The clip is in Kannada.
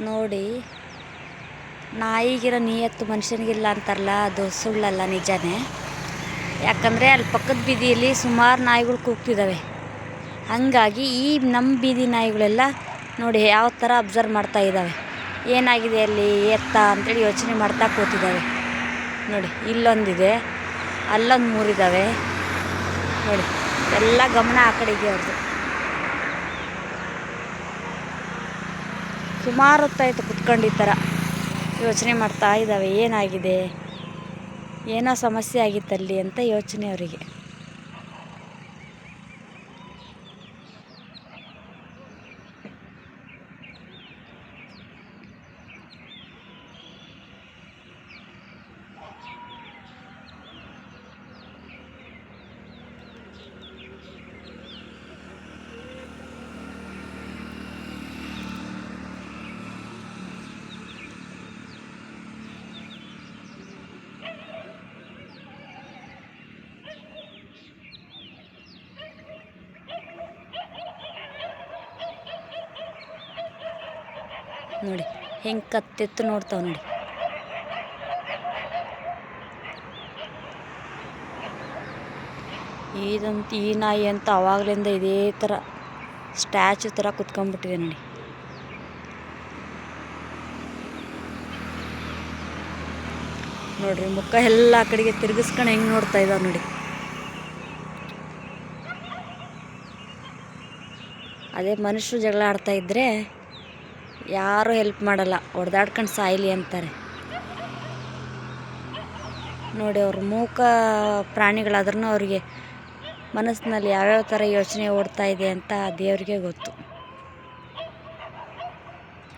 ನೋಡಿ, ನಾಯಿಗಿರೋ ನಿಯತ್ತು ಮನುಷ್ಯನಿಗಿಲ್ಲ ಅಂತಾರಲ್ಲ, ಅದು ಸುಳ್ಳಲ್ಲ, ನಿಜಾನೇ. ಯಾಕಂದರೆ ಅಲ್ಲಿ ಪಕ್ಕದ ಬೀದಿಯಲ್ಲಿ ಸುಮಾರು ನಾಯಿಗಳು ಕೂಗ್ತಿದ್ದಾವೆ. ಹಾಗಾಗಿ ಈ ನಮ್ಮ ಬೀದಿ ನಾಯಿಗಳೆಲ್ಲ ನೋಡಿ ಯಾವ ಥರ ಅಬ್ಸರ್ವ್ ಮಾಡ್ತಾ ಇದ್ದಾವೆ, ಏನಾಗಿದೆ ಅಲ್ಲಿ ಎತ್ತ ಅಂತೇಳಿ ಯೋಚನೆ ಮಾಡ್ತಾ ಕೂತಿದ್ದಾವೆ. ನೋಡಿ, ಇಲ್ಲೊಂದಿದೆ, ಅಲ್ಲೊಂದು 3 ಇದ್ದಾವೆ. ನೋಡಿ, ಎಲ್ಲ ಗಮನ ಆ ಕಡೆಗೆ ಅವ್ರದ್ದು. ಸುಮಾರು ಹೊತ್ತಾಯಿತು ಕುತ್ಕೊಂಡು ಈ ಥರ ಯೋಚನೆ ಮಾಡ್ತಾ ಇದ್ದಾವೆ, ಏನಾಗಿದೆ, ಏನೋ ಸಮಸ್ಯೆ ಆಗಿತ್ತಲ್ಲಿ ಅಂತ ಯೋಚನೆ ಅವರಿಗೆ. ನೋಡಿ ಹೆಂಗೆ ಕತ್ತೆತ್ತು ನೋಡ್ತಾವೆ ನೋಡಿ. ಈ ನಾಯಿ ಅಂತ ಆವಾಗಲಿಂದ ಇದೇ ಥರ ಸ್ಟ್ಯಾಚು ಥರ ಕುತ್ಕೊಂಡ್ಬಿಟ್ಟಿದೆ ನೋಡಿ. ನೋಡ್ರಿ, ಮುಖ ಎಲ್ಲ ಆ ಕಡೆಗೆ ತಿರುಗಿಸ್ಕೊಂಡು ಹೆಂಗೆ ನೋಡ್ತಾ ಇದ್ದಾವೆ ನೋಡಿ. ಅದೇ ಮನುಷ್ಯರು ಜಗಳ ಆಡ್ತಾ ಇದ್ದರೆ ಯಾರೂ ಹೆಲ್ಪ್ ಮಾಡಲ್ಲ, ಹೊಡೆದಾಡ್ಕೊಂಡು ಸಾಯಲಿ ಅಂತಾರೆ. ನೋಡಿ, ಅವ್ರ ಮೂಕ ಪ್ರಾಣಿಗಳಾದ್ರೂ ಅವ್ರಿಗೆ ಮನಸ್ಸಿನಲ್ಲಿ ಯಾವ್ಯಾವ ಥರ ಯೋಚನೆ ಓಡ್ತಾ ಇದೆ ಅಂತ ದೇವ್ರಿಗೆ ಗೊತ್ತು.